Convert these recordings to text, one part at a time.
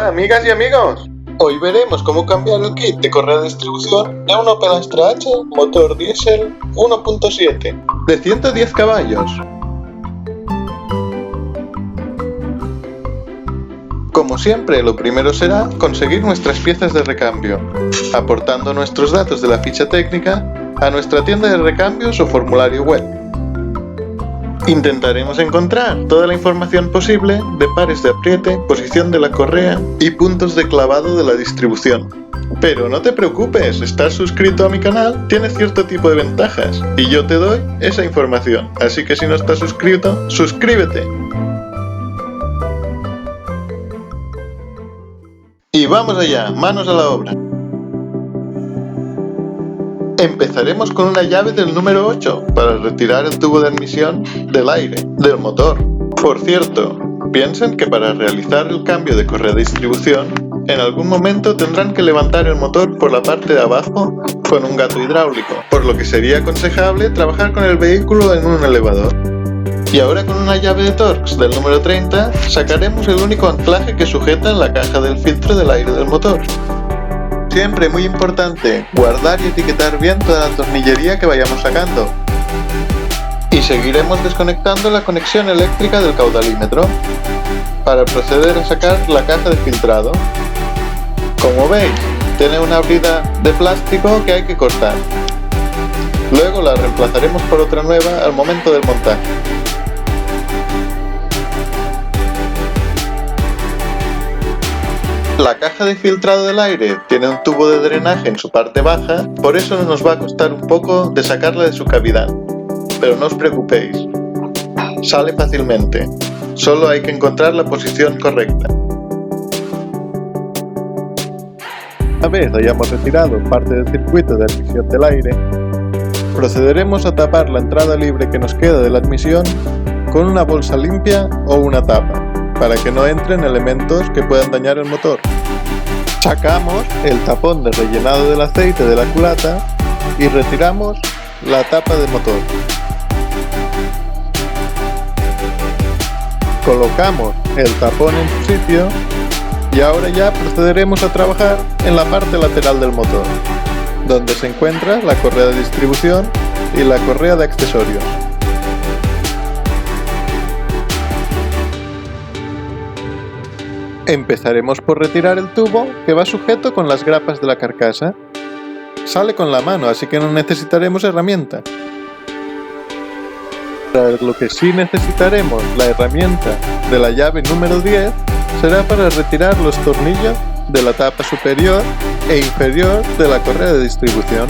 Hola amigas y amigos, hoy veremos cómo cambiar el kit de correa de distribución de un Opel Astra H motor diésel 1.7 de 110 caballos. Como siempre, lo primero será conseguir nuestras piezas de recambio, aportando nuestros datos de la ficha técnica a nuestra tienda de recambios o formulario web. Intentaremos encontrar toda la información posible de pares de apriete, posición de la correa y puntos de clavado de la distribución. Pero no te preocupes, estar suscrito a mi canal tiene cierto tipo de ventajas y yo te doy esa información, así que si no estás suscrito, suscríbete. Y vamos allá, manos a la obra. Empezaremos con una llave del número 8 para retirar el tubo de admisión del aire del motor. Por cierto, piensen que para realizar el cambio de correa de distribución, en algún momento tendrán que levantar el motor por la parte de abajo con un gato hidráulico, por lo que sería aconsejable trabajar con el vehículo en un elevador. Y ahora con una llave de Torx del número 30 sacaremos el único anclaje que sujeta en la caja del filtro del aire del motor. Siempre muy importante, guardar y etiquetar bien toda la tornillería que vayamos sacando. Y seguiremos desconectando la conexión eléctrica del caudalímetro para proceder a sacar la caja de filtrado. Como veis, tiene una brida de plástico que hay que cortar. Luego la reemplazaremos por otra nueva al momento del montaje. La caja de filtrado del aire tiene un tubo de drenaje en su parte baja, por eso nos va a costar un poco de sacarla de su cavidad. Pero no os preocupéis, sale fácilmente, solo hay que encontrar la posición correcta. Una vez hayamos retirado parte del circuito de admisión del aire, procederemos a tapar la entrada libre que nos queda de la admisión con una bolsa limpia o una tapa, para que no entren elementos que puedan dañar el motor. Sacamos el tapón de rellenado del aceite de la culata y retiramos la tapa del motor. Colocamos el tapón en su sitio y ahora ya procederemos a trabajar en la parte lateral del motor, donde se encuentra la correa de distribución y la correa de accesorios. Empezaremos por retirar el tubo que va sujeto con las grapas de la carcasa. Sale con la mano, así que no necesitaremos herramienta. Para lo que sí necesitaremos la herramienta de la llave número 10 será para retirar los tornillos de la tapa superior e inferior de la correa de distribución.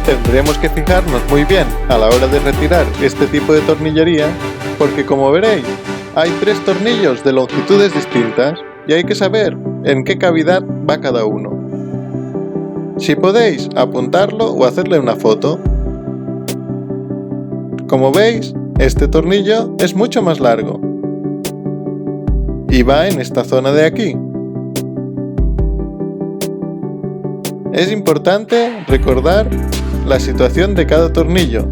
Tendremos que fijarnos muy bien a la hora de retirar este tipo de tornillería, porque como veréis, hay 3 tornillos de longitudes distintas y hay que saber en qué cavidad va cada uno. Si podéis, apuntarlo o hacerle una foto. Como veis, este tornillo es mucho más largo y va en esta zona de aquí. Es importante recordar la situación de cada tornillo.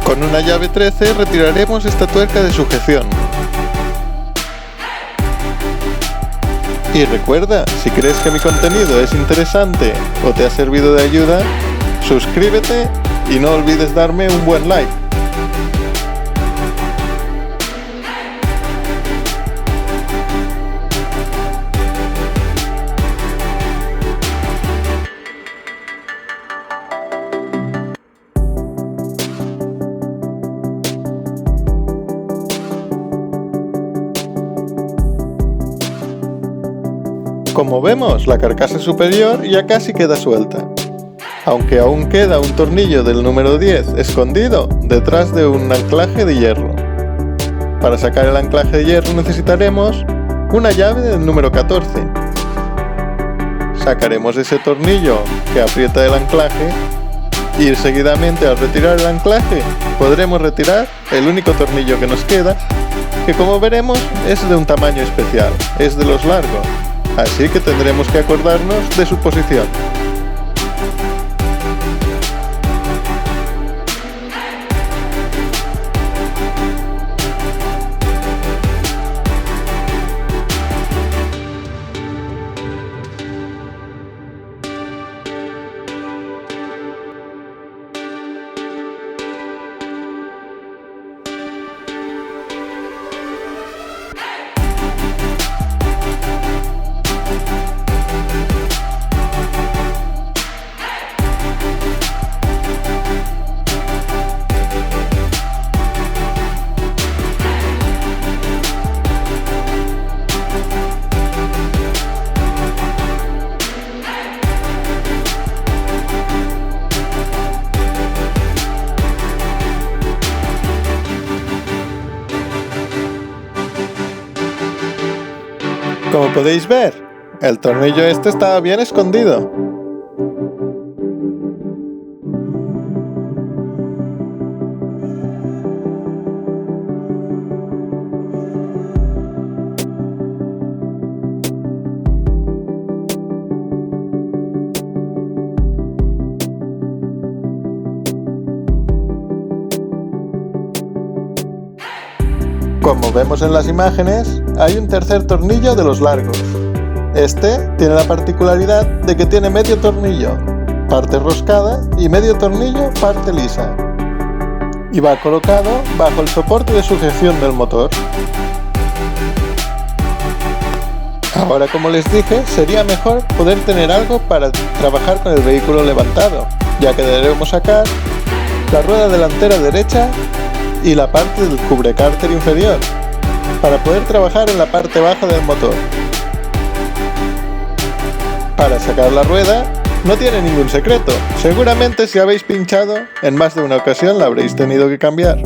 Con una llave 13 retiraremos esta tuerca de sujeción. Y recuerda, si crees que mi contenido es interesante o te ha servido de ayuda, suscríbete y no olvides darme un buen like. Como vemos, la carcasa superior ya casi queda suelta, aunque aún queda un tornillo del número 10 escondido detrás de un anclaje de hierro. Para sacar el anclaje de hierro necesitaremos una llave del número 14. Sacaremos ese tornillo que aprieta el anclaje Y seguidamente, al retirar el anclaje, podremos retirar el único tornillo que nos queda, que como veremos es de un tamaño especial, es de los largos, así que tendremos que acordarnos de su posición. Como podéis ver, el tornillo este estaba bien escondido. Como vemos en las imágenes, hay un tercer tornillo de los largos. Este tiene la particularidad de que tiene medio tornillo, parte roscada, y medio tornillo, parte lisa. Y va colocado bajo el soporte de sujeción del motor. Ahora, como les dije, sería mejor poder tener algo para trabajar con el vehículo levantado, ya que deberemos sacar la rueda delantera derecha y la parte del cubrecárter inferior, para poder trabajar en la parte baja del motor. Para sacar la rueda no tiene ningún secreto, seguramente si habéis pinchado en más de una ocasión la habréis tenido que cambiar.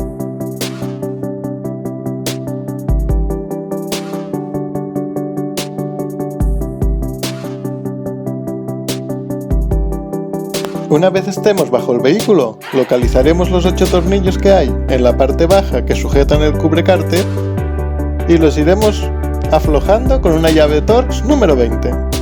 Una vez estemos bajo el vehículo, localizaremos los 8 tornillos que hay en la parte baja que sujetan el cubrecárter y los iremos aflojando con una llave Torx número 20.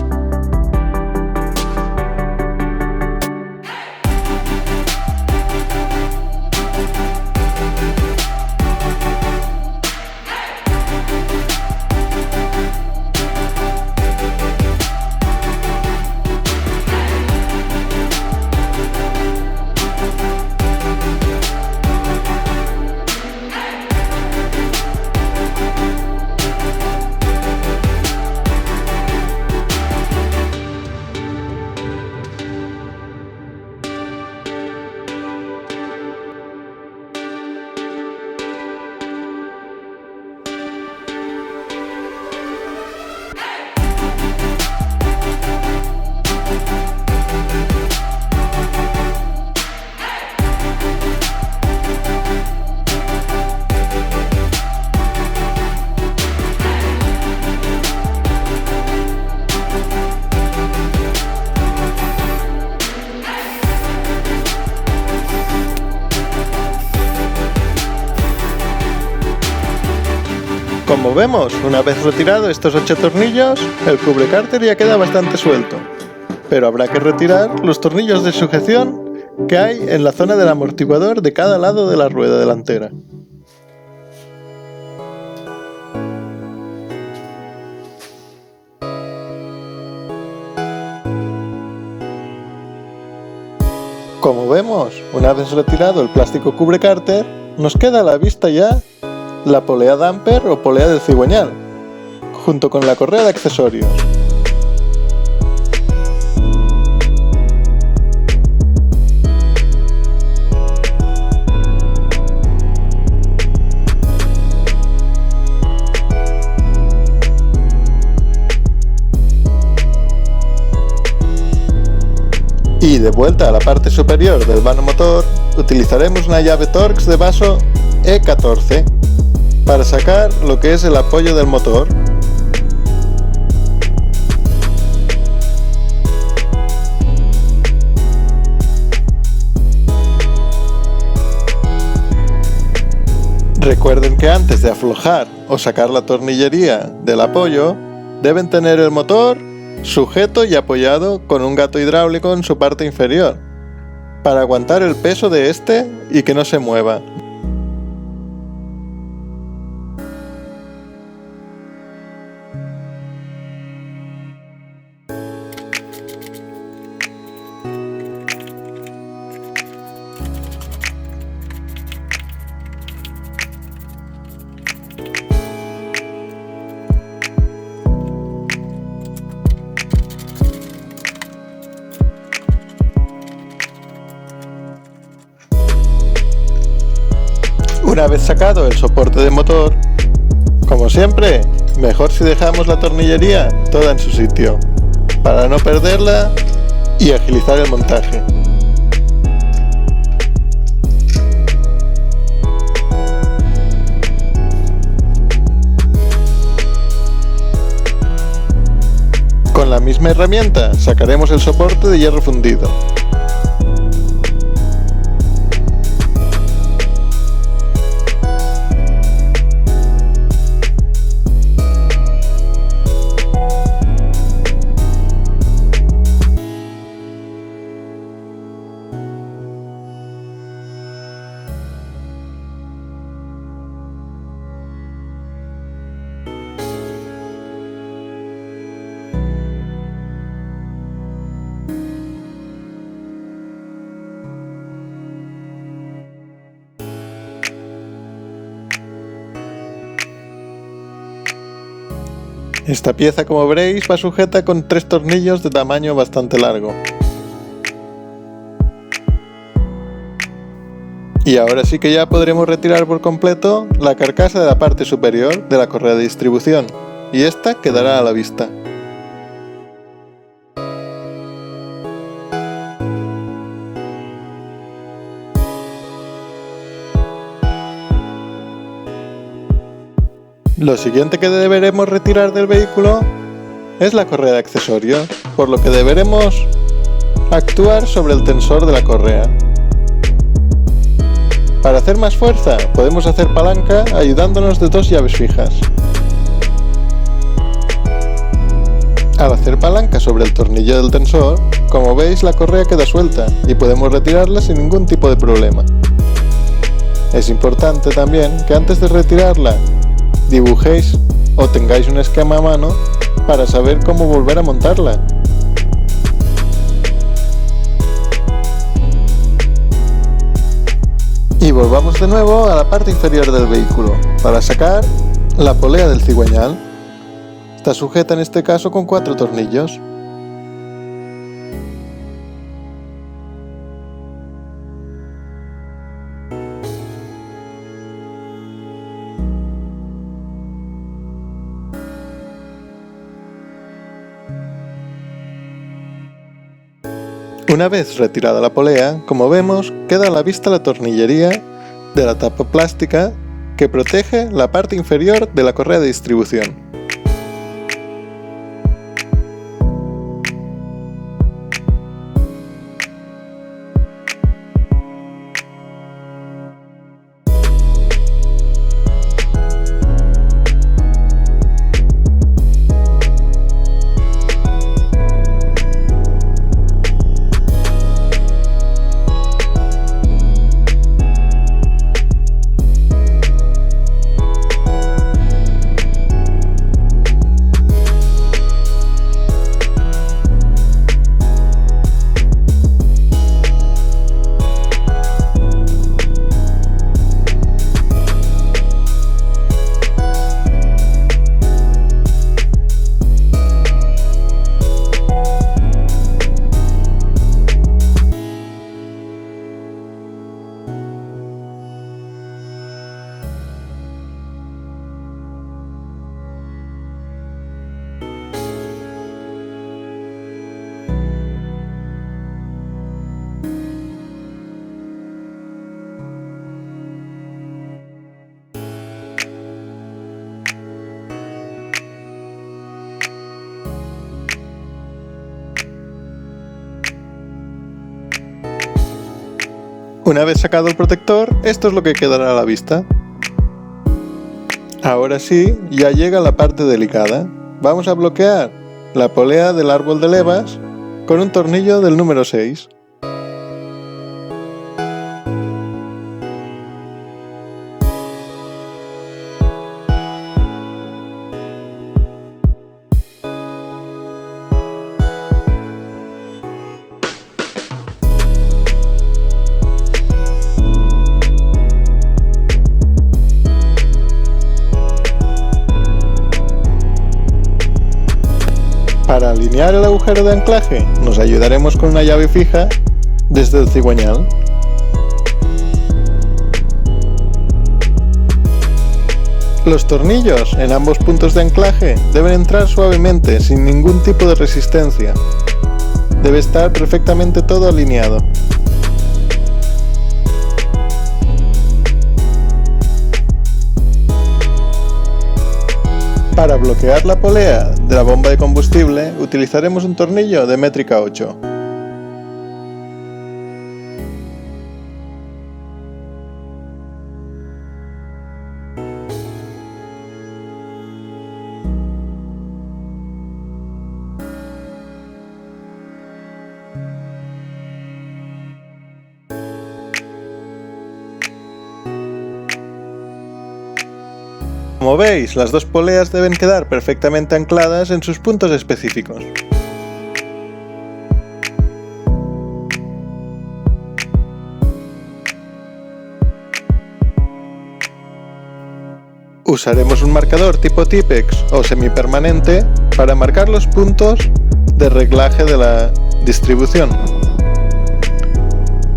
Como vemos, una vez retirado estos 8 tornillos, el cubrecárter ya queda bastante suelto, pero habrá que retirar los tornillos de sujeción que hay en la zona del amortiguador de cada lado de la rueda delantera. Como vemos, una vez retirado el plástico cubrecárter, nos queda a la vista ya la polea damper o polea del cigüeñal, junto con la correa de accesorios. Y de vuelta a la parte superior del vano motor, utilizaremos una llave Torx de vaso E14 para sacar lo que es el apoyo del motor. Recuerden que antes de aflojar o sacar la tornillería del apoyo, deben tener el motor sujeto y apoyado con un gato hidráulico en su parte inferior, para aguantar el peso de este y que no se mueva. Una vez sacado el soporte de motor, como siempre, mejor si dejamos la tornillería toda en su sitio, para no perderla y agilizar el montaje. Con la misma herramienta sacaremos el soporte de hierro fundido. Esta pieza, como veréis, va sujeta con 3 tornillos de tamaño bastante largo. Y ahora sí que ya podremos retirar por completo la carcasa de la parte superior de la correa de distribución, y esta quedará a la vista. Lo siguiente que deberemos retirar del vehículo es la correa de accesorios, por lo que deberemos actuar sobre el tensor de la correa. Para hacer más fuerza, podemos hacer palanca ayudándonos de 2 llaves fijas. Al hacer palanca sobre el tornillo del tensor, como veis, la correa queda suelta y podemos retirarla sin ningún tipo de problema. Es importante también que antes de retirarla dibujéis o tengáis un esquema a mano para saber cómo volver a montarla. Y volvamos de nuevo a la parte inferior del vehículo para sacar la polea del cigüeñal. Está sujeta en este caso con 4 tornillos. Una vez retirada la polea, como vemos, queda a la vista la tornillería de la tapa plástica que protege la parte inferior de la correa de distribución. Una vez sacado el protector, esto es lo que quedará a la vista. Ahora sí, ya llega la parte delicada. Vamos a bloquear la polea del árbol de levas con un tornillo del número 6. Para alinear el agujero de anclaje nos ayudaremos con una llave fija desde el cigüeñal. Los tornillos en ambos puntos de anclaje deben entrar suavemente, sin ningún tipo de resistencia. Debe estar perfectamente todo alineado. Para bloquear la polea de la bomba de combustible utilizaremos un tornillo de métrica 8. Como veis, las dos poleas deben quedar perfectamente ancladas en sus puntos específicos. Usaremos un marcador tipo Tipex o semipermanente para marcar los puntos de reglaje de la distribución.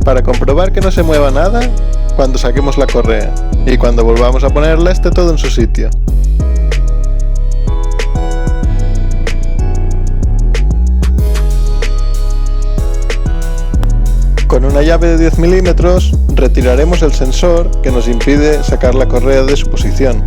Para comprobar que no se mueva nada cuando saquemos la correa y cuando volvamos a ponerla esté todo en su sitio. Con una llave de 10 milímetros retiraremos el sensor que nos impide sacar la correa de su posición.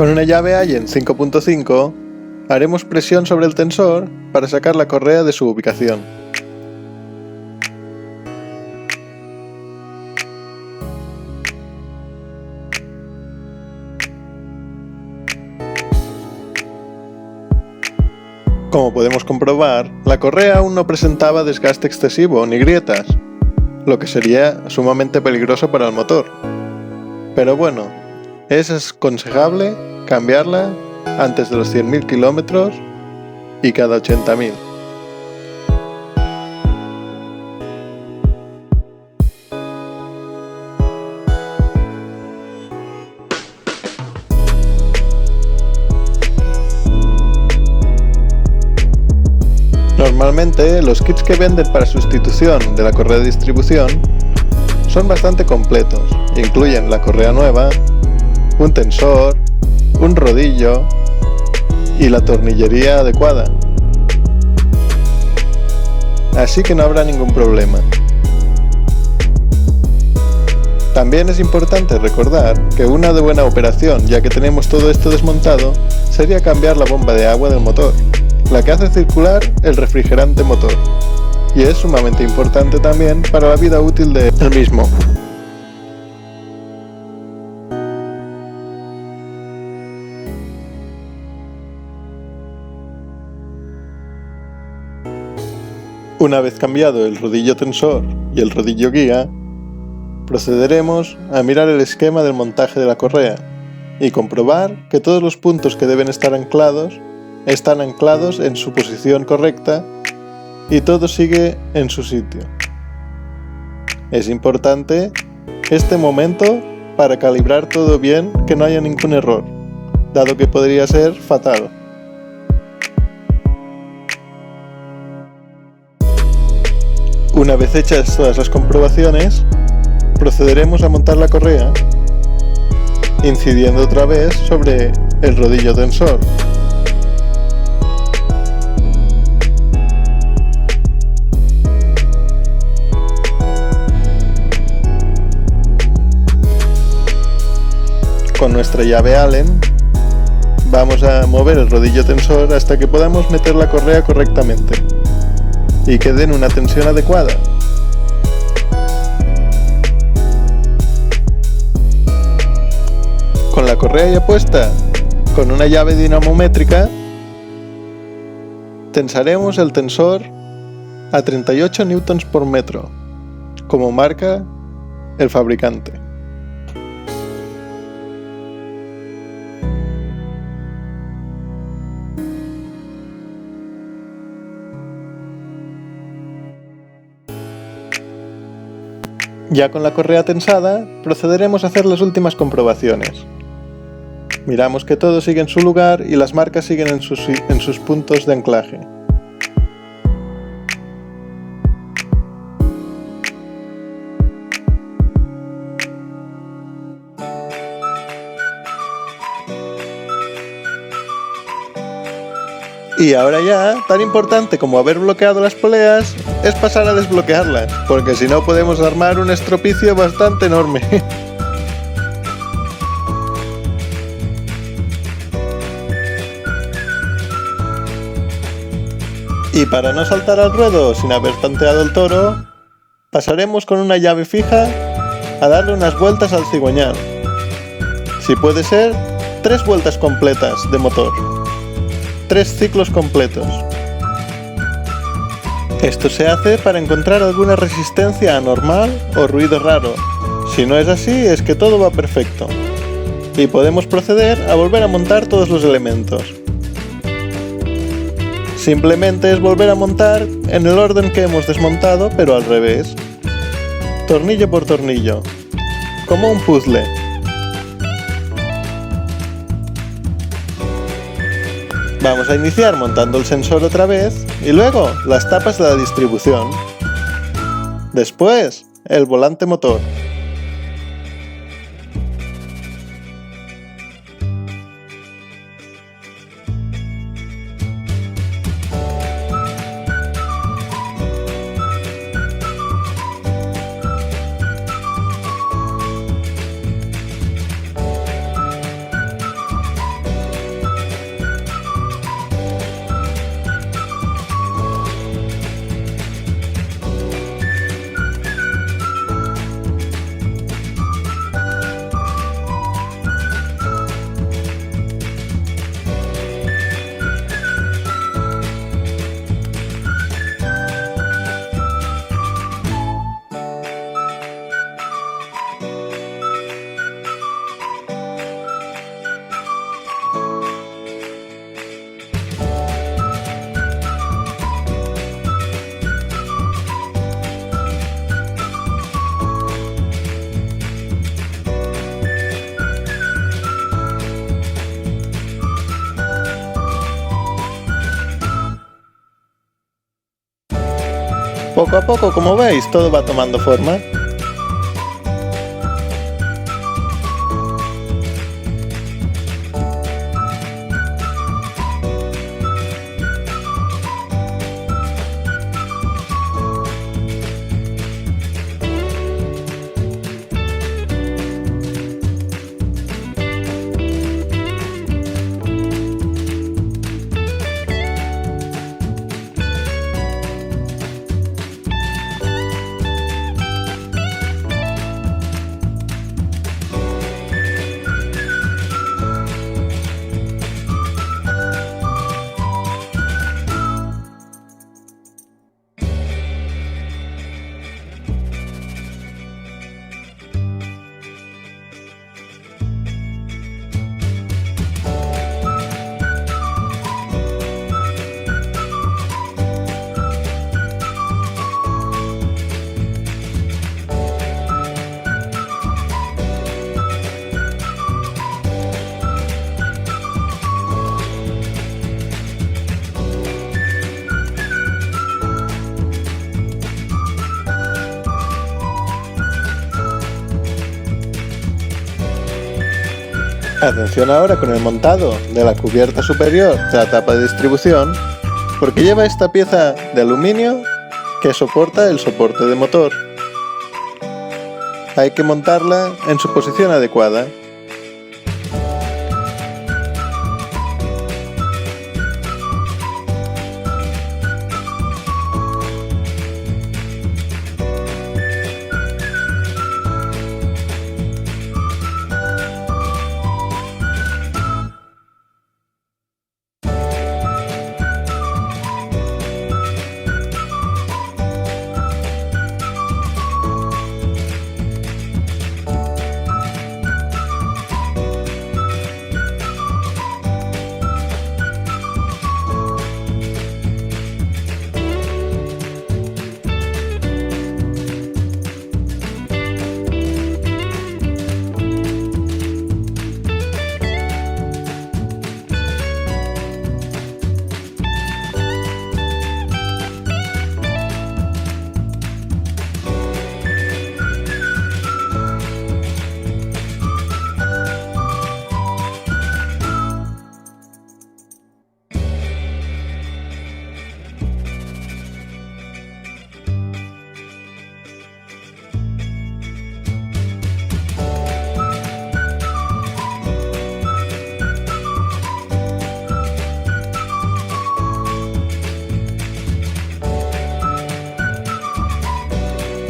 Con una llave Allen 5.5 haremos presión sobre el tensor para sacar la correa de su ubicación. Como podemos comprobar, la correa aún no presentaba desgaste excesivo ni grietas, lo que sería sumamente peligroso para el motor. Pero bueno, es aconsejable cambiarla antes de los 100.000 kilómetros y cada 80.000. Normalmente los kits que venden para sustitución de la correa de distribución son bastante completos. Incluyen la correa nueva, un tensor, un rodillo y la tornillería adecuada. Así que no habrá ningún problema. También es importante recordar que una de buena operación, ya que tenemos todo esto desmontado, sería cambiar la bomba de agua del motor, la que hace circular el refrigerante motor, y es sumamente importante también para la vida útil del mismo. Una vez cambiado el rodillo tensor y el rodillo guía, procederemos a mirar el esquema del montaje de la correa y comprobar que todos los puntos que deben estar anclados están anclados en su posición correcta y todo sigue en su sitio. Es importante este momento para calibrar todo bien, que no haya ningún error, dado que podría ser fatal. Una vez hechas todas las comprobaciones, procederemos a montar la correa, incidiendo otra vez sobre el rodillo tensor. Con nuestra llave Allen vamos a mover el rodillo tensor hasta que podamos meter la correa correctamente y quede en una tensión adecuada. Con la correa ya puesta, con una llave dinamométrica, tensaremos el tensor a 38 newtons por metro, como marca el fabricante. Ya con la correa tensada, procederemos a hacer las últimas comprobaciones. Miramos que todo sigue en su lugar y las marcas siguen en sus puntos de anclaje. Y ahora ya, tan importante como haber bloqueado las poleas, es pasar a desbloquearlas, porque si no podemos armar un estropicio bastante enorme. Y para no saltar al ruedo sin haber tanteado el toro, pasaremos con una llave fija a darle unas vueltas al cigüeñal. Si puede ser, 3 vueltas completas de motor. 3 ciclos completos. Esto se hace para encontrar alguna resistencia anormal o ruido raro. Si no es así, es que todo va perfecto. Y podemos proceder a volver a montar todos los elementos. Simplemente es volver a montar en el orden que hemos desmontado, pero al revés. Tornillo por tornillo. Como un puzzle. Vamos a iniciar montando el sensor otra vez y luego las tapas de la distribución. Después, el volante motor. Poco a poco, como veis, todo va tomando forma. Atención ahora con el montado de la cubierta superior de la tapa de distribución, porque lleva esta pieza de aluminio que soporta el soporte de motor. Hay que montarla en su posición adecuada.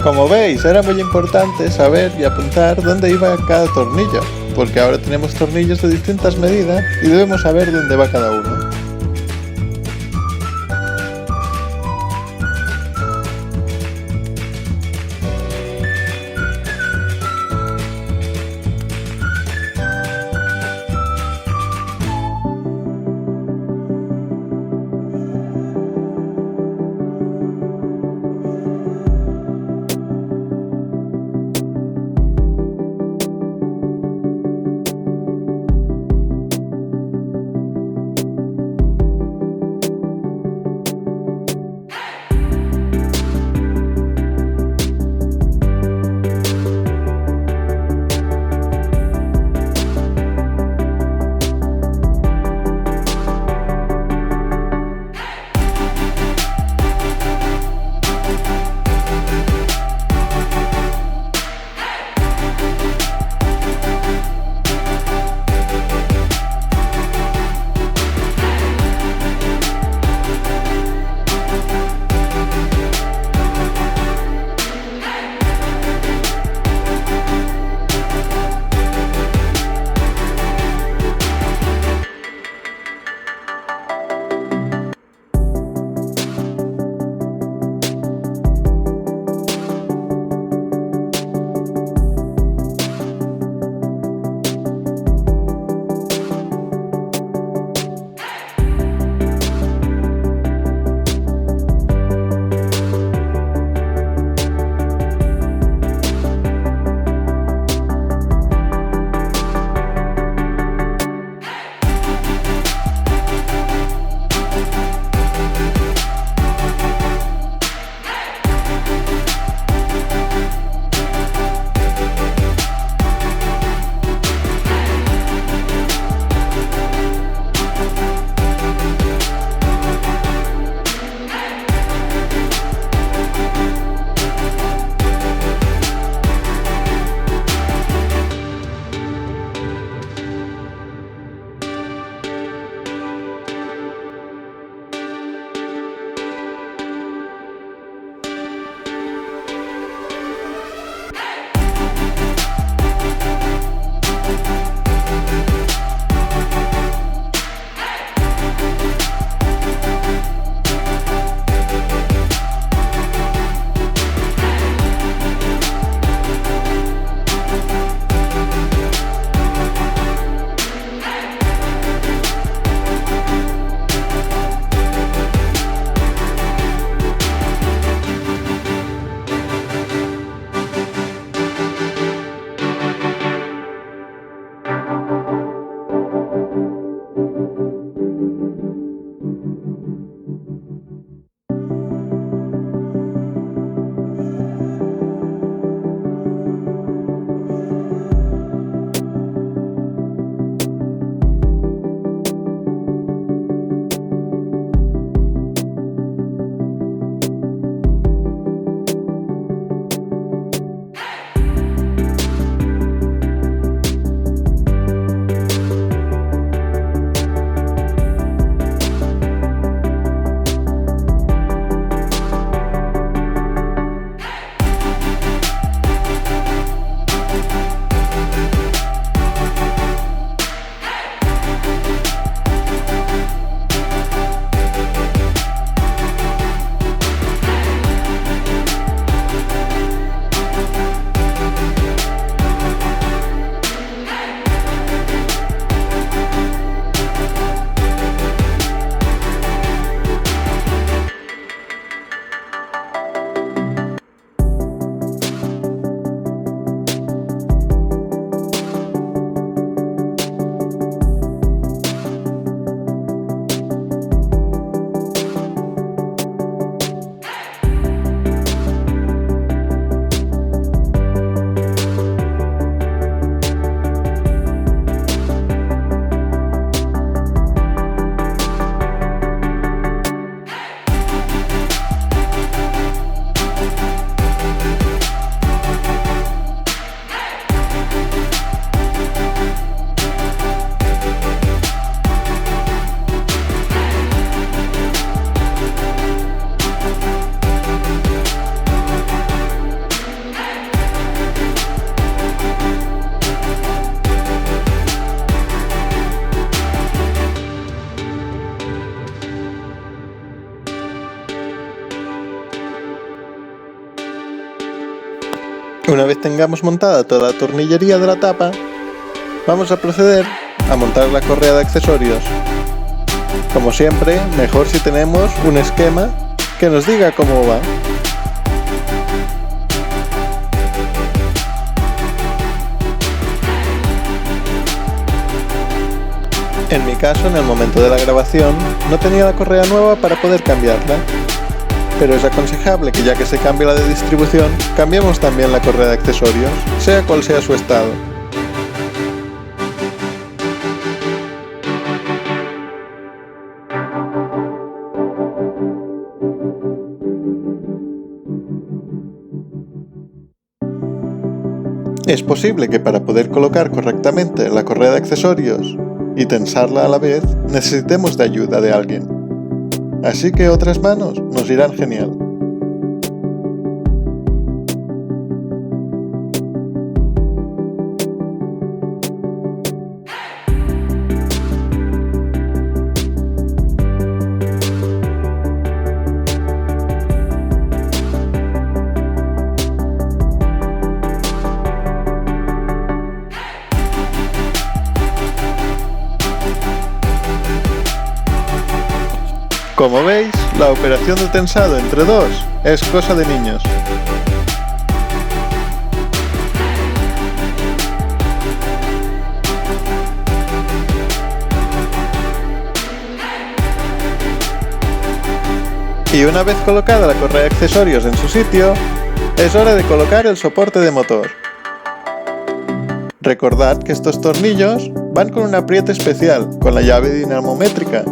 Como veis, era muy importante saber y apuntar dónde iba cada tornillo, porque ahora tenemos tornillos de distintas medidas y debemos saber dónde va cada uno. Una vez tengamos montada toda la tornillería de la tapa, vamos a proceder a montar la correa de accesorios. Como siempre, mejor si tenemos un esquema que nos diga cómo va. En mi caso, en el momento de la grabación, no tenía la correa nueva para poder cambiarla, pero es aconsejable que ya que se cambie la de distribución, cambiemos también la correa de accesorios, sea cual sea su estado. Es posible que para poder colocar correctamente la correa de accesorios y tensarla a la vez, necesitemos de ayuda de alguien. Así que otras manos nos irán genial. Como veis, la operación de tensado entre dos es cosa de niños. Y una vez colocada la correa de accesorios en su sitio, es hora de colocar el soporte de motor. Recordad que estos tornillos van con un apriete especial, con la llave dinamométrica.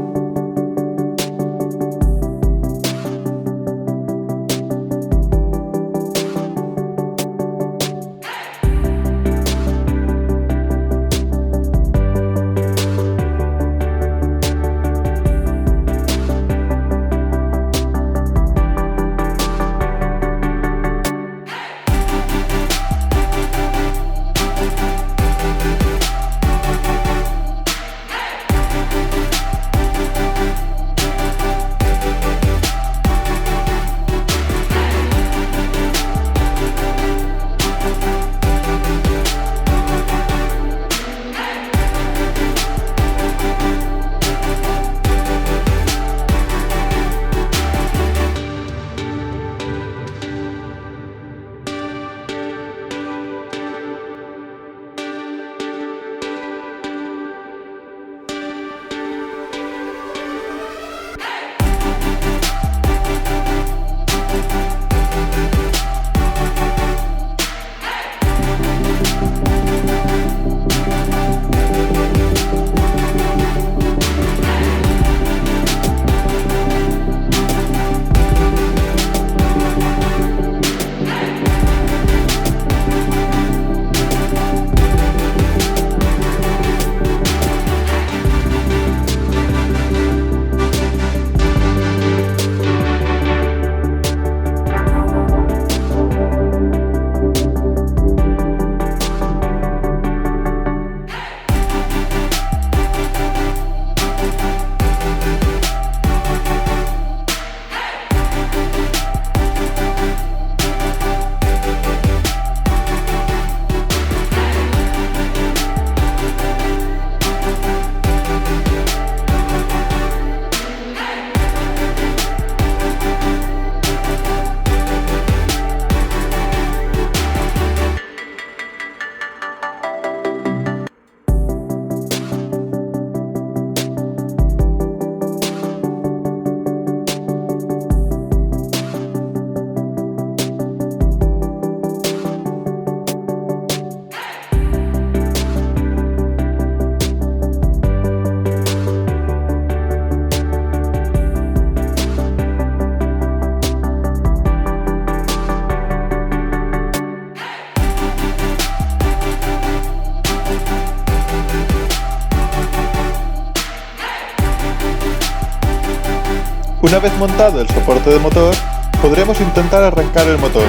Una vez montado el soporte de motor, podremos intentar arrancar el motor,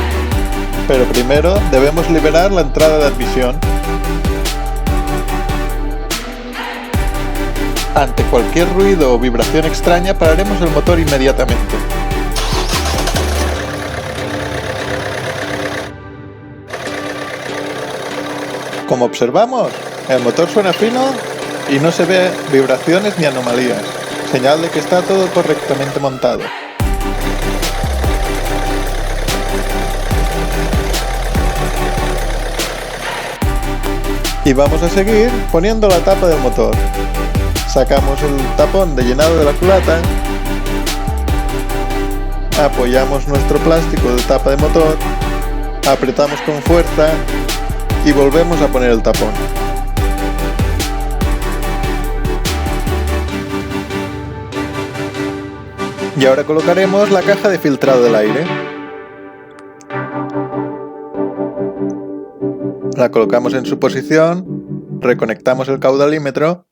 pero primero debemos liberar la entrada de admisión. Ante cualquier ruido o vibración extraña pararemos el motor inmediatamente. Como observamos, el motor suena fino y no se ve vibraciones ni anomalías, señal de que está todo correctamente montado. Y vamos a seguir poniendo la tapa del motor. Sacamos el tapón de llenado de la culata, apoyamos nuestro plástico de tapa de motor, apretamos con fuerza y volvemos a poner el tapón. Y ahora colocaremos la caja de filtrado del aire. La colocamos en su posición, reconectamos el caudalímetro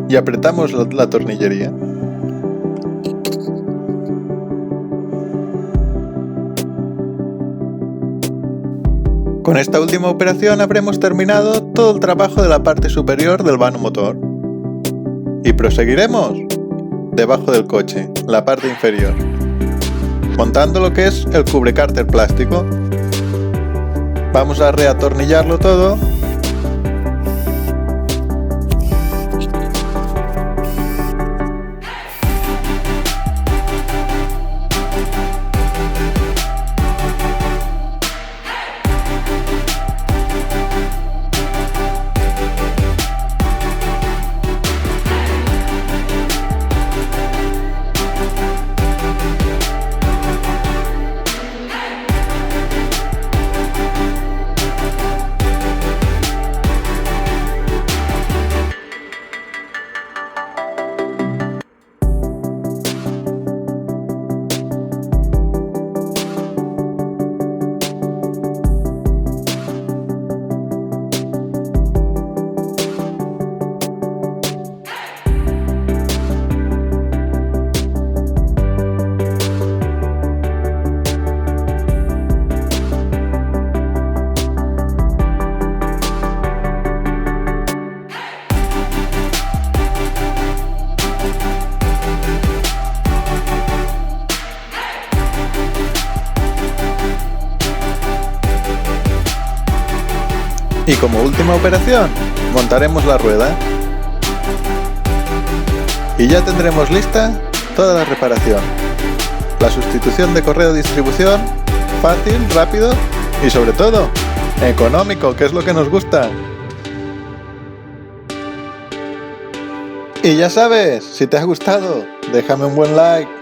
y apretamos la tornillería. Con esta última operación habremos terminado todo el trabajo de la parte superior del vano motor. Y proseguiremos debajo del coche, la parte inferior, montando lo que es el cubrecárter plástico. Vamos a reatornillarlo todo. Y como última operación, montaremos la rueda. Y ya tendremos lista toda la reparación. La sustitución de correa de distribución, fácil, rápido y sobre todo, económico, que es lo que nos gusta. Y ya sabes, si te ha gustado, déjame un buen like.